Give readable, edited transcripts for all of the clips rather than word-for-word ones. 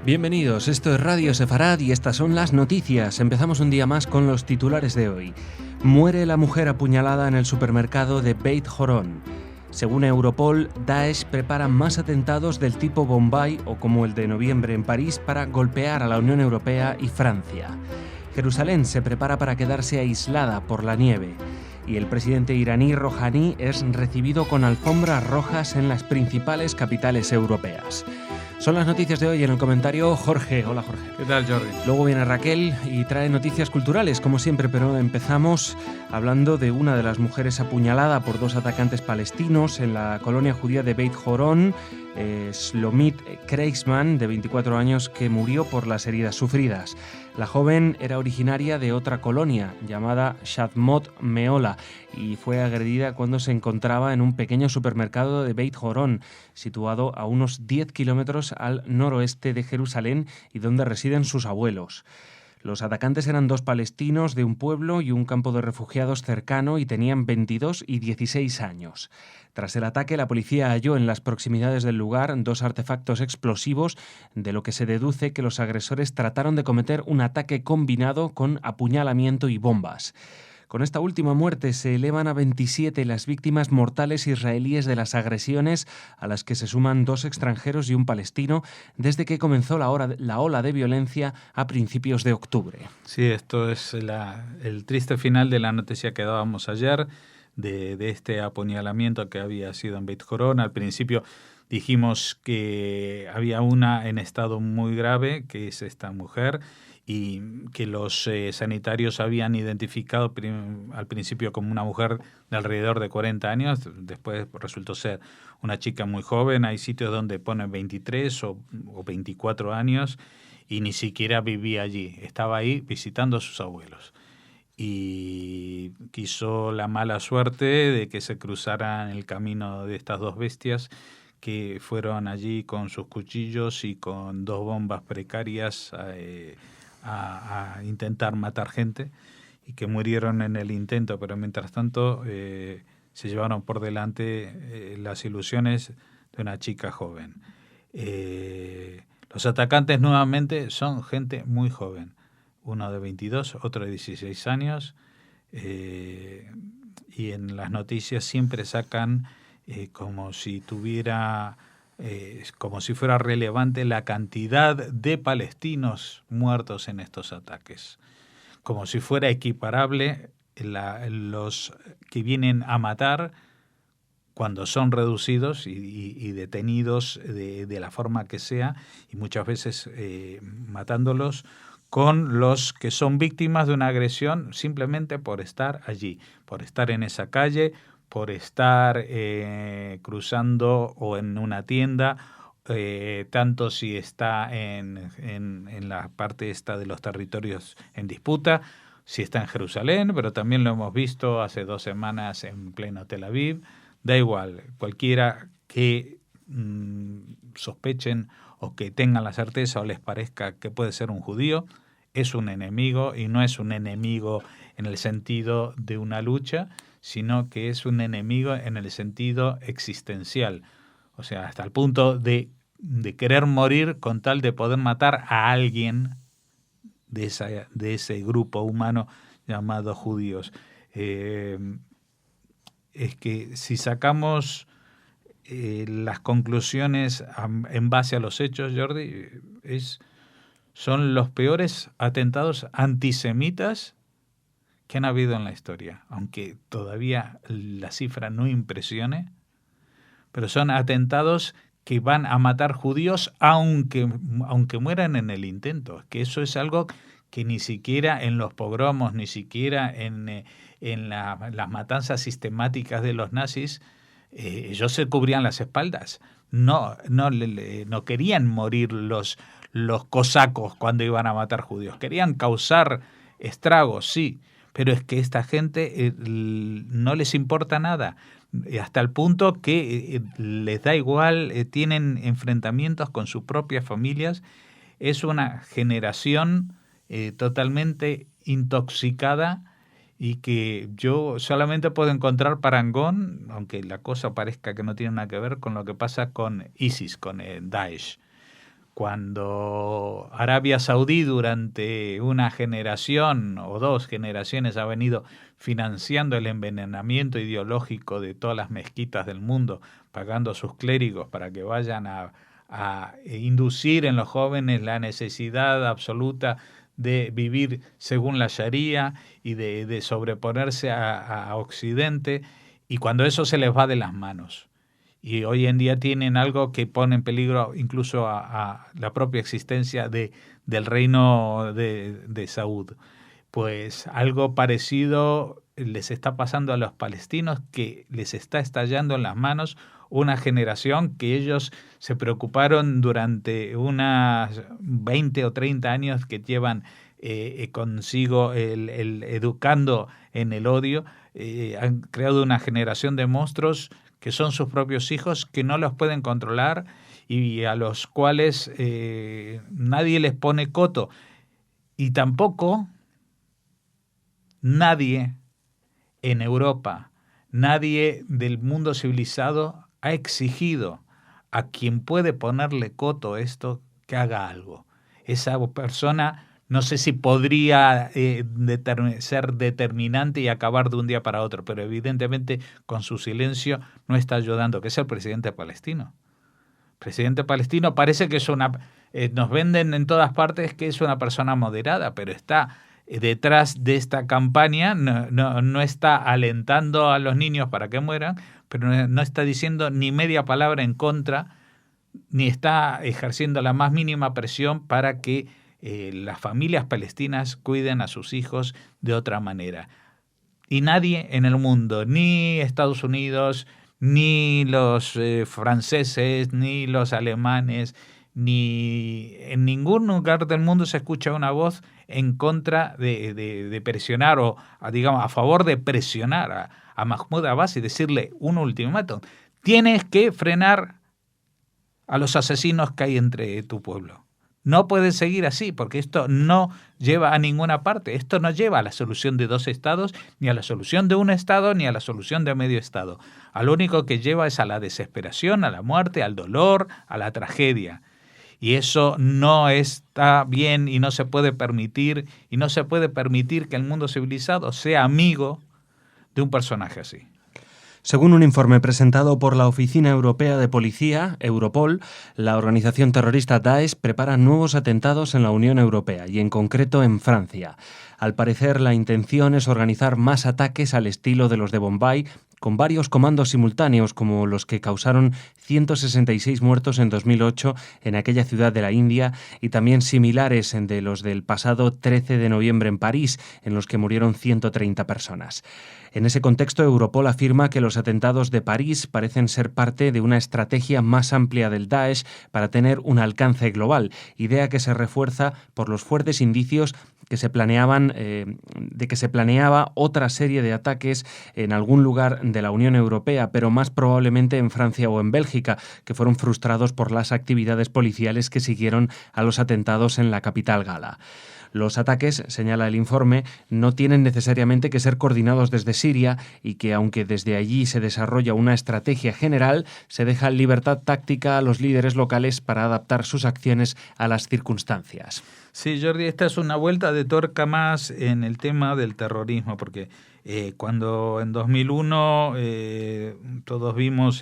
Bienvenidos, esto es Radio Sefarad y estas son las noticias. Empezamos un día más con los titulares de hoy. Muere la mujer apuñalada en el supermercado de Beit Horon. Según Europol, Daesh prepara más atentados del tipo Bombay o como el de noviembre en París para golpear a la Unión Europea y Francia. Jerusalén se prepara para quedarse aislada por la nieve. Y el presidente iraní Rouhani es recibido con alfombras rojas en las principales capitales europeas. Son las noticias de hoy. En el comentario, Jorge. Hola, Jorge. ¿Qué tal, Jordi? Luego viene Raquel y trae noticias culturales, como siempre, pero empezamos hablando de una de las mujeres apuñalada por dos atacantes palestinos en la colonia judía de Beit Horon, Shlomit Kreitzman, de 24 años, que murió por las heridas sufridas. La joven era originaria de otra colonia llamada Shadmot Meola y fue agredida cuando se encontraba en un pequeño supermercado de Beit Horon, situado a unos 10 kilómetros al noroeste de Jerusalén y donde residen sus abuelos. Los atacantes eran dos palestinos de un pueblo y un campo de refugiados cercano y tenían 22 y 16 años. Tras el ataque, la policía halló en las proximidades del lugar dos artefactos explosivos, de lo que se deduce que los agresores trataron de cometer un ataque combinado con apuñalamiento y bombas. Con esta última muerte se elevan a 27 las víctimas mortales israelíes de las agresiones, a las que se suman dos extranjeros y un palestino, desde que comenzó la ola de violencia a principios de octubre. Sí, esto es el triste final de la noticia que dábamos ayer, de este apuñalamiento que había sido en Beit Horon. Al principio dijimos que había una en estado muy grave, que es esta mujer, y que los sanitarios habían identificado al principio como una mujer de alrededor de 40 años, después resultó ser una chica muy joven. Hay sitios donde ponen 23 o 24 años y ni siquiera vivía allí, estaba ahí visitando a sus abuelos. Y quiso la mala suerte de que se cruzaran el camino de estas dos bestias que fueron allí con sus cuchillos y con dos bombas precarias a intentar matar gente, y que murieron en el intento, pero mientras tanto se llevaron por delante las ilusiones de una chica joven. Los atacantes nuevamente son gente muy joven, uno de 22, otro de 16 años, y en las noticias siempre sacan como si fuera relevante la cantidad de palestinos muertos en estos ataques, como si fuera equiparable los que vienen a matar cuando son reducidos y detenidos de la forma que sea, y muchas veces matándolos, con los que son víctimas de una agresión simplemente por estar allí, por estar en esa calle, por estar cruzando o en una tienda, tanto si está en la parte esta de los territorios en disputa, si está en Jerusalén, pero también lo hemos visto hace 2 semanas en pleno Tel Aviv. Da igual, cualquiera que sospechen o que tengan la certeza o les parezca que puede ser un judío, es un enemigo, y no es un enemigo en el sentido de una lucha, sino que es un enemigo en el sentido existencial. O sea, hasta el punto de querer morir con tal de poder matar a alguien de ese grupo humano llamado judíos. Es que si sacamos las conclusiones en base a los hechos, Jordi, son los peores atentados antisemitas que han habido en la historia, aunque todavía la cifra no impresione, pero son atentados que van a matar judíos aunque mueran en el intento, que eso es algo que ni siquiera en los pogromos, ni siquiera en las matanzas sistemáticas de los nazis, ellos se cubrían las espaldas. No querían morir los cosacos cuando iban a matar judíos, querían causar estragos, sí, pero es que esta gente no les importa nada, hasta el punto que les da igual, tienen enfrentamientos con sus propias familias. Es una generación totalmente intoxicada, y que yo solamente puedo encontrar parangón, aunque la cosa parezca que no tiene nada que ver, con lo que pasa con ISIS, con Daesh. cuando Arabia Saudí durante una generación o 2 generaciones ha venido financiando el envenenamiento ideológico de todas las mezquitas del mundo, pagando a sus clérigos para que vayan a inducir en los jóvenes la necesidad absoluta de vivir según la Sharia y de sobreponerse a Occidente, y cuando eso se les va de las manos. Y hoy en día tienen algo que pone en peligro incluso a la propia existencia del reino de Saud. Pues algo parecido les está pasando a los palestinos, que les está estallando en las manos una generación que ellos se preocuparon durante unas 20 o 30 años que llevan consigo el educando en el odio. Han creado una generación de monstruos que son sus propios hijos, que no los pueden controlar y a los cuales nadie les pone coto. Y tampoco nadie en Europa, nadie del mundo civilizado ha exigido a quien puede ponerle coto a esto que haga algo. Esa persona no sé si podría ser determinante y acabar de un día para otro, pero evidentemente con su silencio no está ayudando, que es el presidente palestino. El presidente palestino parece que es nos venden en todas partes que es una persona moderada, pero está detrás de esta campaña, no está alentando a los niños para que mueran, pero no está diciendo ni media palabra en contra, ni está ejerciendo la más mínima presión para que las familias palestinas cuiden a sus hijos de otra manera. Y nadie en el mundo, ni Estados Unidos, ni los franceses, ni los alemanes, ni en ningún lugar del mundo se escucha una voz en contra de presionar o digamos a favor de presionar a Mahmoud Abbas y decirle un ultimátum: tienes que frenar a los asesinos que hay entre tu pueblo. No puedes seguir así, porque esto no lleva a ninguna parte. Esto no lleva a la solución de 2 estados, ni a la solución de un estado, ni a la solución de medio estado. A lo único que lleva es a la desesperación, a la muerte, al dolor, a la tragedia. Y eso no está bien y no se puede permitir. Y no se puede permitir que el mundo civilizado sea amigo de un personaje así. Según un informe presentado por la Oficina Europea de Policía, Europol, la organización terrorista Daesh prepara nuevos atentados en la Unión Europea y en concreto en Francia. Al parecer, la intención es organizar más ataques al estilo de los de Bombay, con varios comandos simultáneos como los que causaron 166 muertos en 2008 en aquella ciudad de la India y también similares de los del pasado 13 de noviembre en París, en los que murieron 130 personas. En ese contexto, Europol afirma que los atentados de París parecen ser parte de una estrategia más amplia del Daesh para tener un alcance global, idea que se refuerza por los fuertes indicios que se planeaban, de que se planeaba otra serie de ataques en algún lugar de la Unión Europea, pero más probablemente en Francia o en Bélgica, que fueron frustrados por las actividades policiales que siguieron a los atentados en la capital gala. Los ataques, señala el informe, no tienen necesariamente que ser coordinados desde Siria y que, aunque desde allí se desarrolla una estrategia general, se deja libertad táctica a los líderes locales para adaptar sus acciones a las circunstancias. Sí, Jordi, esta es una vuelta de tuerca más en el tema del terrorismo, porque cuando en 2001 todos vimos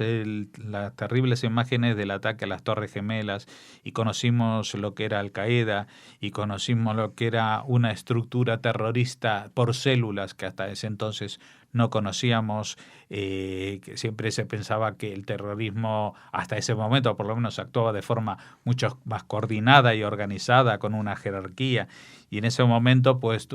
las terribles imágenes del ataque a las Torres Gemelas y conocimos lo que era Al-Qaeda y conocimos lo que era una estructura terrorista por células que hasta ese entonces no conocíamos, que siempre se pensaba que el terrorismo hasta ese momento por lo menos actuaba de forma mucho más coordinada y organizada con una jerarquía, y en ese momento pues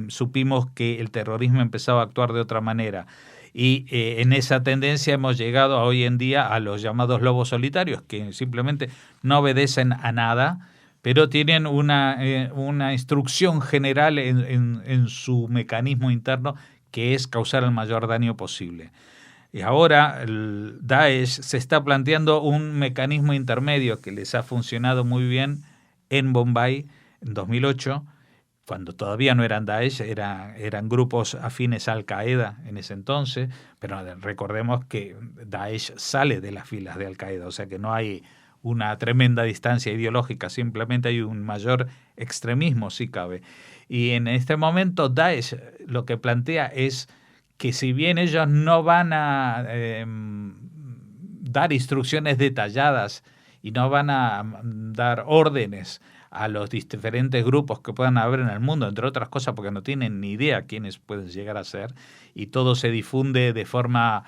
supimos que el terrorismo empezaba a actuar de otra manera. Y en esa tendencia hemos llegado hoy en día a los llamados lobos solitarios, que simplemente no obedecen a nada, pero tienen una instrucción general en su mecanismo interno, que es causar el mayor daño posible. Y ahora el Daesh se está planteando un mecanismo intermedio que les ha funcionado muy bien en Bombay en 2008, cuando todavía no eran Daesh, eran grupos afines a Al-Qaeda en ese entonces, pero recordemos que Daesh sale de las filas de Al-Qaeda, o sea que no hay una tremenda distancia ideológica, simplemente hay un mayor extremismo, si cabe. Y en este momento Daesh lo que plantea es que si bien ellos no van a dar instrucciones detalladas y no van a dar órdenes a los diferentes grupos que puedan haber en el mundo, entre otras cosas porque no tienen ni idea quiénes pueden llegar a ser, y todo se difunde de forma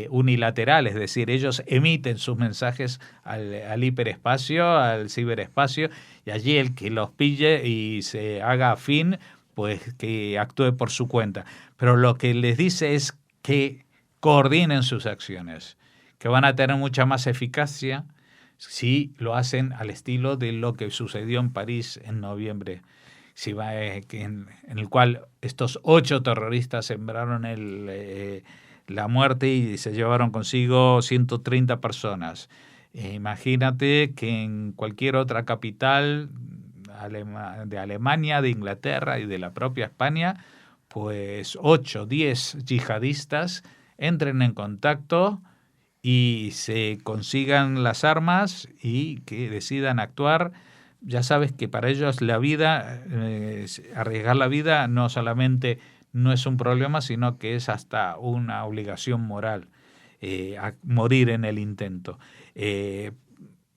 unilateral, es decir, ellos emiten sus mensajes al hiperespacio, al ciberespacio, y allí el que los pille y se haga afín, pues que actúe por su cuenta. Pero lo que les dice es que coordinen sus acciones, que van a tener mucha más eficacia si lo hacen al estilo de lo que sucedió en París en noviembre, en el cual estos 8 terroristas sembraron la muerte y se llevaron consigo 130 personas. Imagínate que en cualquier otra capital de Alemania, de Inglaterra y de la propia España, pues 8, 10 yihadistas entren en contacto y se consigan las armas y que decidan actuar. Ya sabes que para ellos la vida, arriesgar la vida no solamente no es un problema, sino que es hasta una obligación moral, a morir en el intento.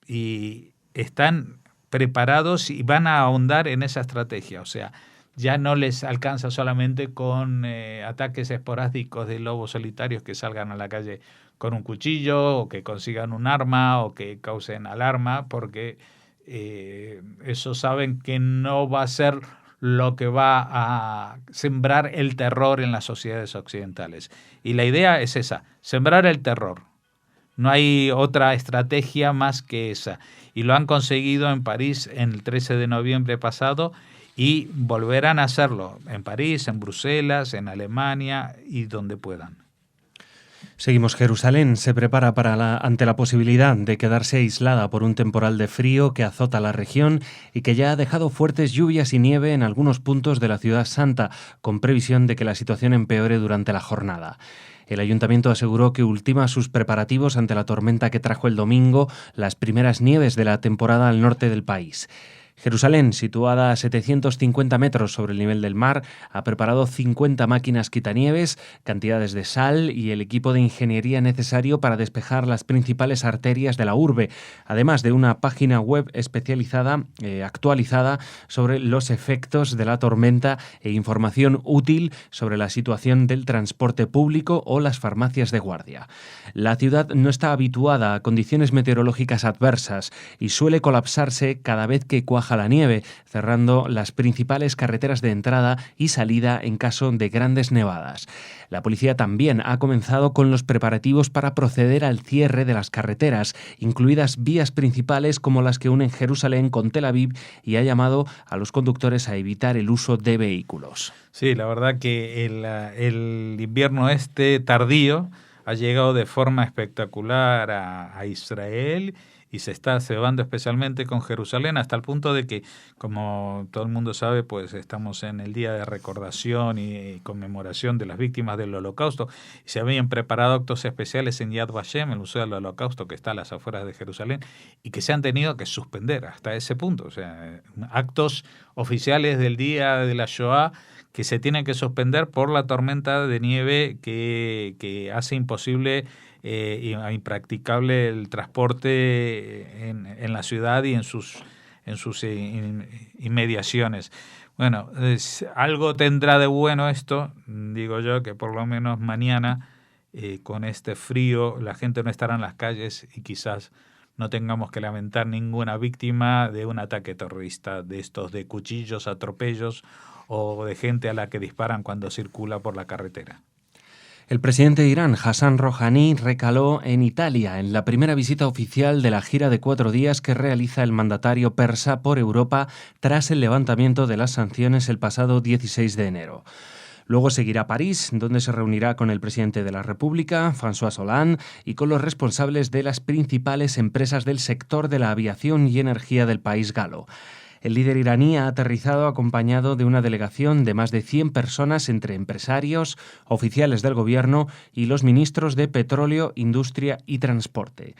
Y están preparados y van a ahondar en esa estrategia, o sea, ya no les alcanza solamente con ataques esporádicos de lobos solitarios que salgan a la calle con un cuchillo o que consigan un arma o que causen alarma, porque eso saben que no va a ser lo que va a sembrar el terror en las sociedades occidentales. Y la idea es esa, sembrar el terror. No hay otra estrategia más que esa. Y lo han conseguido en París en el 13 de noviembre pasado y volverán a hacerlo en París, en Bruselas, en Alemania y donde puedan. Seguimos. Jerusalén se prepara ante la posibilidad de quedarse aislada por un temporal de frío que azota la región y que ya ha dejado fuertes lluvias y nieve en algunos puntos de la ciudad santa, con previsión de que la situación empeore durante la jornada. El ayuntamiento aseguró que ultima sus preparativos ante la tormenta que trajo el domingo las primeras nieves de la temporada al norte del país. Jerusalén, situada a 750 metros sobre el nivel del mar, ha preparado 50 máquinas quitanieves, cantidades de sal y el equipo de ingeniería necesario para despejar las principales arterias de la urbe, además de una página web especializada, actualizada sobre los efectos de la tormenta e información útil sobre la situación del transporte público o las farmacias de guardia. La ciudad no está habituada a condiciones meteorológicas adversas y suele colapsarse cada vez que cuaja la nieve, cerrando las principales carreteras de entrada y salida en caso de grandes nevadas. La policía también ha comenzado con los preparativos para proceder al cierre de las carreteras, incluidas vías principales como las que unen Jerusalén con Tel Aviv, y ha llamado a los conductores a evitar el uso de vehículos. Sí, la verdad que el invierno tardío ha llegado de forma espectacular a Israel y se está cebando especialmente con Jerusalén, hasta el punto de que, como todo el mundo sabe, pues estamos en el día de recordación y conmemoración de las víctimas del Holocausto, y se habían preparado actos especiales en Yad Vashem, el Museo del Holocausto que está a las afueras de Jerusalén, y que se han tenido que suspender hasta ese punto. O sea, actos oficiales del día de la Shoah que se tienen que suspender por la tormenta de nieve que hace imposible impracticable el transporte en la ciudad y en sus inmediaciones. Bueno, algo tendrá de bueno esto, digo yo, que por lo menos mañana con este frío la gente no estará en las calles y quizás no tengamos que lamentar ninguna víctima de un ataque terrorista, de estos de cuchillos, atropellos o de gente a la que disparan cuando circula por la carretera. El presidente de Irán, Hassan Rouhani, recaló en Italia en la primera visita oficial de la gira de 4 días que realiza el mandatario persa por Europa tras el levantamiento de las sanciones el pasado 16 de enero. Luego seguirá París, donde se reunirá con el presidente de la República, François Hollande, y con los responsables de las principales empresas del sector de la aviación y energía del país galo. El líder iraní ha aterrizado acompañado de una delegación de más de 100 personas entre empresarios, oficiales del gobierno y los ministros de Petróleo, Industria y Transporte.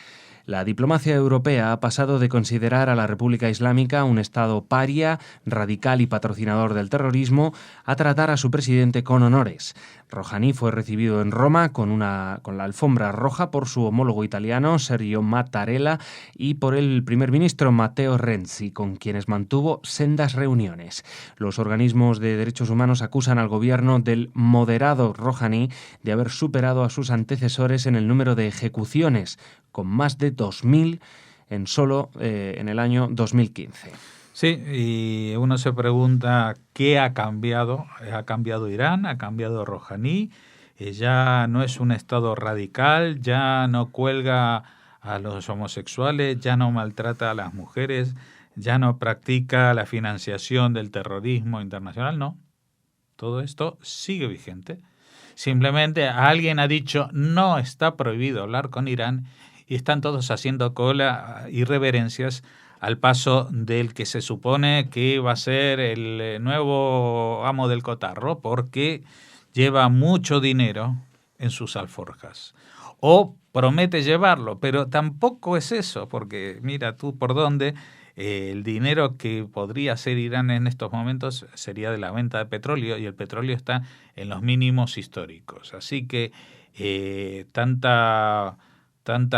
La diplomacia europea ha pasado de considerar a la República Islámica un Estado paria, radical y patrocinador del terrorismo, a tratar a su presidente con honores. Rouhani fue recibido en Roma con la alfombra roja por su homólogo italiano Sergio Mattarella y por el primer ministro Matteo Renzi, con quienes mantuvo sendas reuniones. Los organismos de derechos humanos acusan al gobierno del moderado Rouhani de haber superado a sus antecesores en el número de ejecuciones, con más de 2.000 en el año 2015. Sí, y uno se pregunta qué ha cambiado. ¿Ha cambiado Irán? ¿Ha cambiado Rouhani? Ya no es un Estado radical, ya no cuelga a los homosexuales, ya no maltrata a las mujeres, ya no practica la financiación del terrorismo internacional. No, todo esto sigue vigente. Simplemente alguien ha dicho no está prohibido hablar con Irán y están todos haciendo cola y reverencias al paso del que se supone que va a ser el nuevo amo del cotarro, porque lleva mucho dinero en sus alforjas. O promete llevarlo, pero tampoco es eso, porque mira tú por dónde el dinero que podría hacer Irán en estos momentos sería de la venta de petróleo, y el petróleo está en los mínimos históricos. Así que tanta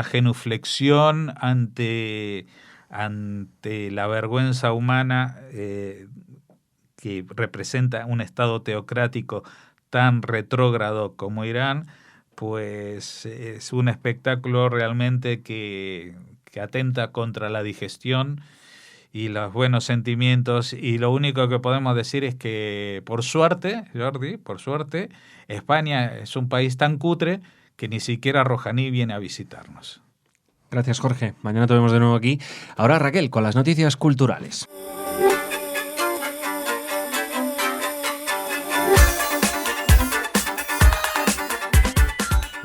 genuflexión ante la vergüenza humana que representa un Estado teocrático tan retrógrado como Irán, pues es un espectáculo realmente que atenta contra la digestión y los buenos sentimientos, y lo único que podemos decir es que por suerte, Jordi, España es un país tan cutre que ni siquiera Rouhani viene a visitarnos. Gracias, Jorge. Mañana te vemos de nuevo aquí. Ahora, Raquel, con las noticias culturales.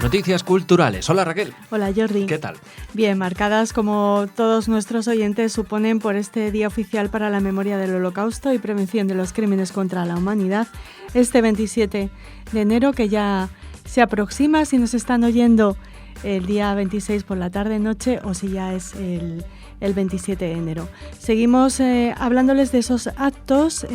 Noticias culturales. Hola, Raquel. Hola, Jordi. ¿Qué tal? Bien, marcadas como todos nuestros oyentes suponen por este Día Oficial para la Memoria del Holocausto y Prevención de los Crímenes contra la Humanidad, este 27 de enero, que ya se aproxima, si nos están oyendo el día 26 por la tarde-noche o si ya es el 27 de enero. Seguimos hablándoles de esos actos,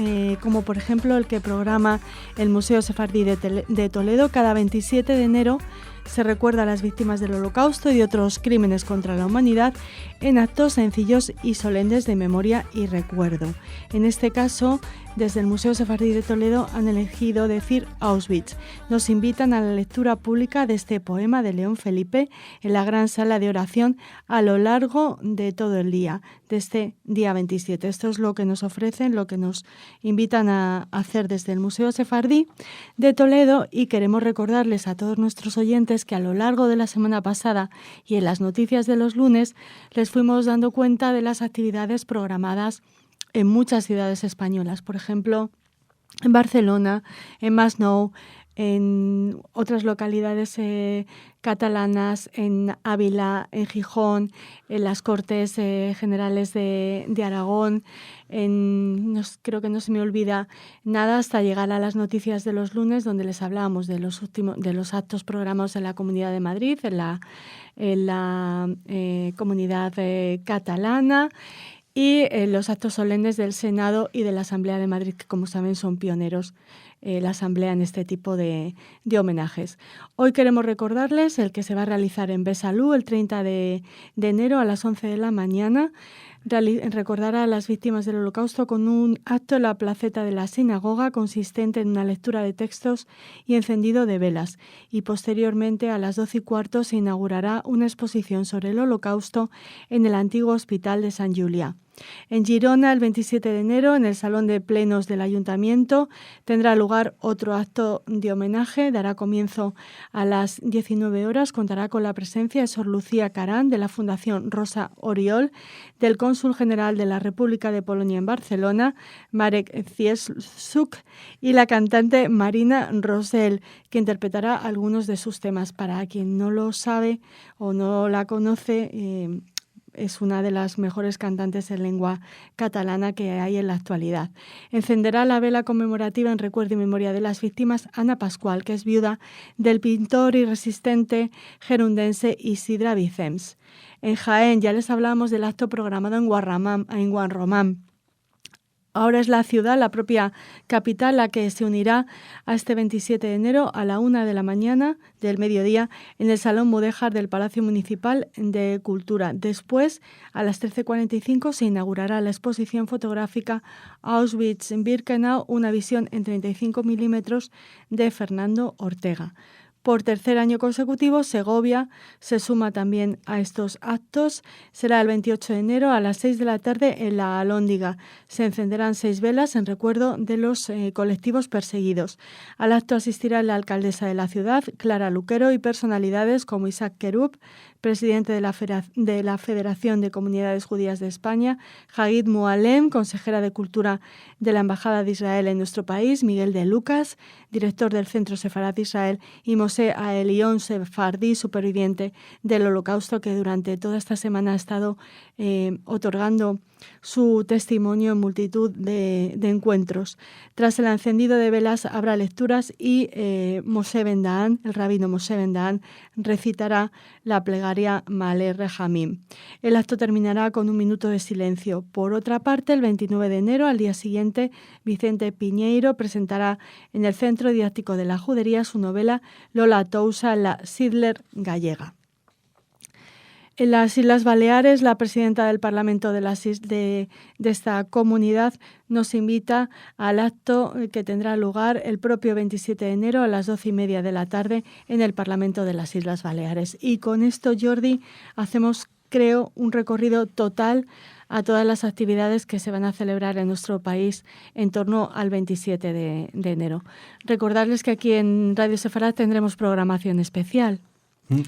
como por ejemplo el que programa el Museo Sefardí de Toledo. Cada 27 de enero se recuerda a las víctimas del Holocausto y de otros crímenes contra la humanidad en actos sencillos y solemnes de memoria y recuerdo. En este caso, desde el Museo Sefardí de Toledo han elegido decir Auschwitz. Nos invitan a la lectura pública de este poema de León Felipe en la gran sala de oración a lo largo de todo el día, de este día 27. Esto es lo que nos ofrecen, lo que nos invitan a hacer desde el Museo Sefardí de Toledo, y queremos recordarles a todos nuestros oyentes que a lo largo de la semana pasada y en las noticias de los lunes les fuimos dando cuenta de las actividades programadas en muchas ciudades españolas, por ejemplo, en Barcelona, en Masnou, en otras localidades catalanas, en Ávila, en Gijón, en las Cortes Generales de Aragón, creo que no se me olvida nada hasta llegar a las noticias de los lunes, donde les hablábamos de los actos programados en la Comunidad de Madrid, en la Comunidad catalana, y los actos solemnes del Senado y de la Asamblea de Madrid, que como saben son pioneros la Asamblea en este tipo de homenajes. Hoy queremos recordarles el que se va a realizar en Besalú el 30 de enero a las 11 de la mañana. Recordará a las víctimas del Holocausto con un acto en la placeta de la sinagoga consistente en una lectura de textos y encendido de velas, y posteriormente a las 12:15 se inaugurará una exposición sobre el Holocausto en el antiguo Hospital de Sant Julià. En Girona, el 27 de enero, en el Salón de Plenos del Ayuntamiento, tendrá lugar otro acto de homenaje. Dará comienzo a las 19 horas. Contará con la presencia de Sor Lucía Carán, de la Fundación Rosa Oriol, del Cónsul General de la República de Polonia en Barcelona, Marek Ciesuk, y la cantante Marina Rosell, que interpretará algunos de sus temas. Para quien no lo sabe o no la conoce, es una de las mejores cantantes en lengua catalana que hay en la actualidad. Encenderá la vela conmemorativa en recuerdo y memoria de las víctimas Ana Pascual, que es viuda del pintor y resistente gerundense Isidre Vicens. En Jaén ya les hablábamos del acto programado en Guanromán. Ahora es la ciudad, la propia capital, la que se unirá a este 27 de enero a la 1 de la mañana del mediodía en el Salón Mudéjar del Palacio Municipal de Cultura. Después, a las 13:45, se inaugurará la exposición fotográfica Auschwitz-Birkenau, una visión en 35 milímetros de Fernando Ortega. Por tercer año consecutivo, Segovia se suma también a estos actos. Será el 28 de enero a las 6 de la tarde en la Alhóndiga. Se encenderán 6 velas en recuerdo de los colectivos perseguidos. Al acto asistirá la alcaldesa de la ciudad, Clara Luquero, y personalidades como Isaac Kerub, presidente de la Federación de Comunidades Judías de España, Hagit Mualem, consejera de Cultura de la Embajada de Israel en nuestro país, Miguel de Lucas, director del Centro Sefarad de Israel, y Moshe Aelion Sefardí, superviviente del Holocausto, que durante toda esta semana ha estado otorgando su testimonio en multitud de encuentros. Tras el encendido de velas habrá lecturas y Moshe Ben Daan, el rabino Moshe Ben Daan, recitará la plegaria Ma'ale Rehamim. El acto terminará con un minuto de silencio. Por otra parte, el 29 de enero, al día siguiente, Vicente Piñeiro presentará en el Centro Didáctico de la Judería su novela Lola Tousa, la Sidler gallega. En las Islas Baleares, la presidenta del Parlamento de esta comunidad nos invita al acto que tendrá lugar el propio 27 de enero a las 12:30 de la tarde en el Parlamento de las Islas Baleares. Y con esto, Jordi, hacemos, creo, un recorrido total a todas las actividades que se van a celebrar en nuestro país en torno al 27 de enero. Recordarles que aquí en Radio Sefarad tendremos programación especial.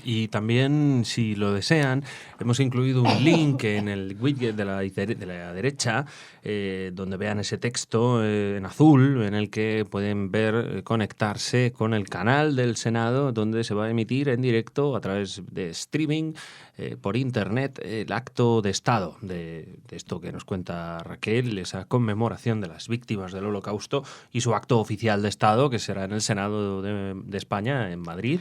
Y también, si lo desean, hemos incluido un link en el widget de la derecha, donde vean ese texto en azul, en el que pueden ver, conectarse con el canal del Senado, donde se va a emitir en directo a través de streaming por internet el acto de Estado de esto que nos cuenta Raquel, esa conmemoración de las víctimas del Holocausto y su acto oficial de Estado, que será en el Senado de España, en Madrid.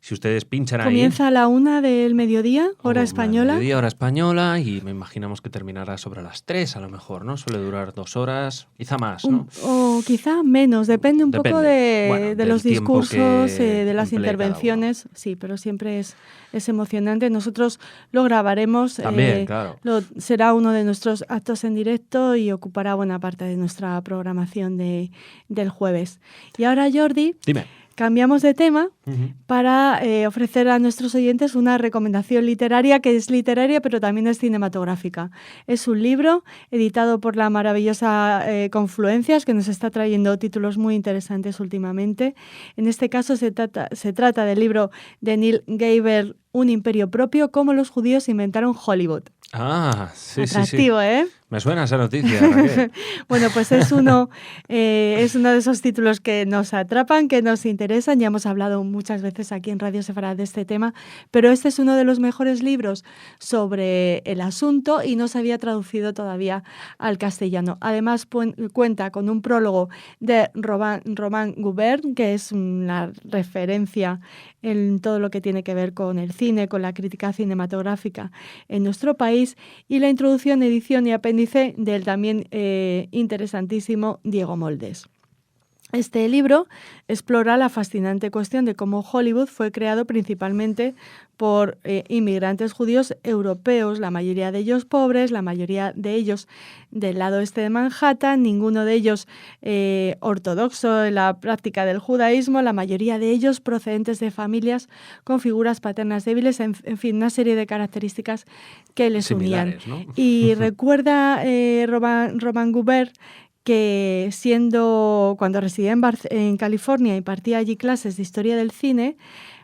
Si ustedes pinchan ahí... Comienza a la 1 del mediodía, hora española. Mediodía, hora española, y me imaginamos que terminará sobre las 3 a lo mejor, ¿no? Suele durar 2 horas, quizá más, ¿no? O quizá menos, depende un poco de los discursos, de las intervenciones. Sí, pero siempre es emocionante. Nosotros lo grabaremos. También, claro. Será uno de nuestros actos en directo y ocupará buena parte de nuestra programación del jueves. Y ahora, Jordi... Dime. Cambiamos de tema para ofrecer a nuestros oyentes una recomendación literaria que es literaria pero también es cinematográfica. Es un libro editado por la maravillosa Confluencias, que nos está trayendo títulos muy interesantes últimamente. En este caso se trata del libro de Neil Gaiman, Un imperio propio, cómo los judíos inventaron Hollywood. Ah, sí, atractivo, sí. ¿eh? Me suena esa noticia, Raquel. Bueno, pues es uno de esos títulos que nos atrapan, que nos interesan. Ya hemos hablado muchas veces aquí en Radio Sefarad de este tema, pero este es uno de los mejores libros sobre el asunto y no se había traducido todavía al castellano. Además, cuenta con un prólogo de Roman Gubern, que es una referencia en todo lo que tiene que ver con el cine, con la crítica cinematográfica en nuestro país, y la introducción, edición y apéndice del también interesantísimo Diego Moldes. Este libro explora la fascinante cuestión de cómo Hollywood fue creado principalmente por inmigrantes judíos europeos, la mayoría de ellos pobres, la mayoría de ellos del lado este de Manhattan, ninguno de ellos ortodoxo en la práctica del judaísmo, la mayoría de ellos procedentes de familias con figuras paternas débiles, en fin, una serie de características que les unían. ¿No? Y recuerda Roman Gubern que cuando residía en California y partía allí clases de historia del cine,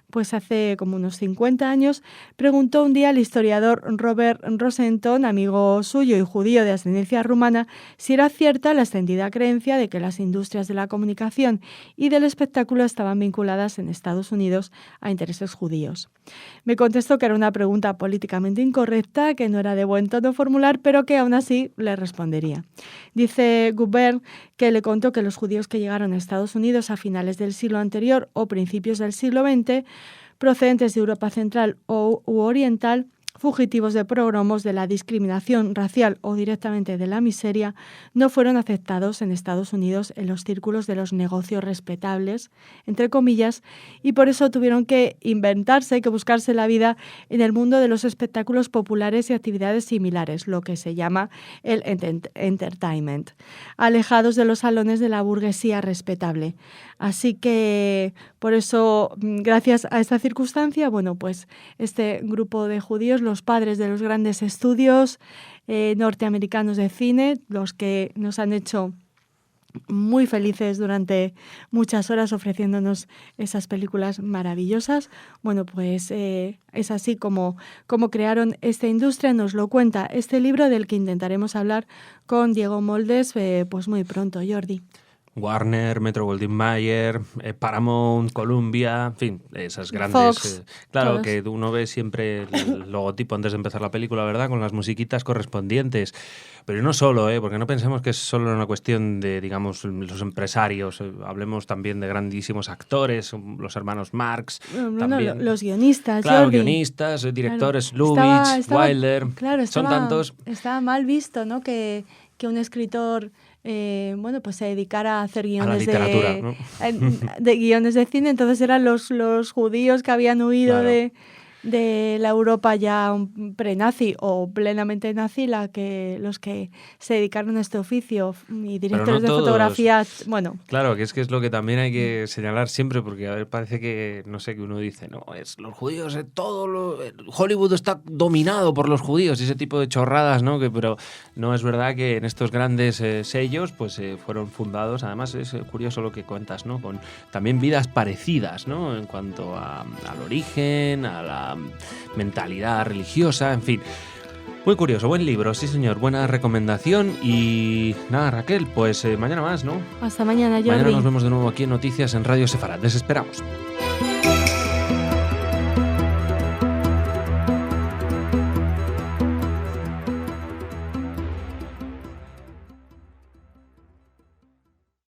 pues hace como unos 50 años, preguntó un día al historiador Robert Rosenthal, amigo suyo y judío de ascendencia rumana, si era cierta la extendida creencia de que las industrias de la comunicación y del espectáculo estaban vinculadas en Estados Unidos a intereses judíos. Me contestó que era una pregunta políticamente incorrecta, que no era de buen tono formular, pero que aún así le respondería. Dice Goubert que le contó que los judíos que llegaron a Estados Unidos a finales del siglo anterior o principios del siglo XX, procedentes de Europa Central u Oriental, fugitivos de pogromos, de la discriminación racial o directamente de la miseria, no fueron aceptados en Estados Unidos en los círculos de los negocios respetables, entre comillas, y por eso tuvieron que inventarse, que buscarse la vida en el mundo de los espectáculos populares y actividades similares, lo que se llama el entertainment, alejados de los salones de la burguesía respetable. Así que, por eso, gracias a esta circunstancia, bueno, pues este grupo de judíos, los padres de los grandes estudios norteamericanos de cine, los que nos han hecho muy felices durante muchas horas ofreciéndonos esas películas maravillosas. Bueno, pues es así como crearon esta industria. Nos lo cuenta este libro del que intentaremos hablar con Diego Moldes pues muy pronto, Jordi. Warner, Metro-Goldwyn-Mayer, Paramount, Columbia, en fin, esas grandes... Fox, claro, todos. que uno ve siempre el logotipo antes de empezar la película, ¿verdad? Con las musiquitas correspondientes. Pero no solo, porque no pensemos que es solo una cuestión de, digamos, los empresarios. Hablemos también de grandísimos actores, los hermanos Marx. También. Los guionistas, claro, Jordi. Guionistas, directores, Claro, Lubitsch, Wilder, claro, son tantos... Estaba mal visto, ¿no? Que un escritor... bueno, pues se dedicara a hacer guiones a la literatura, ¿no? de guiones de cine. Entonces eran los judíos que habían huido Claro. de la Europa ya prenazi o plenamente nazi, los que se dedicaron a este oficio, y directores de todos. fotografía, bueno. Claro, que es lo que también hay que señalar siempre, porque a ver, parece que, no sé, que uno dice, no, es los judíos, Hollywood está dominado por los judíos, y ese tipo de chorradas, ¿no? Pero no es verdad que en estos grandes sellos, pues fueron fundados, además es curioso lo que cuentas, ¿no? Con también vidas parecidas, ¿no? En cuanto al origen, a la mentalidad religiosa, en fin. Muy curioso, buen libro, sí señor, buena recomendación. Y nada, Raquel, pues mañana más, ¿no? Hasta mañana, Jordi. Mañana nos vemos de nuevo aquí en Noticias en Radio Sefarad. Les esperamos.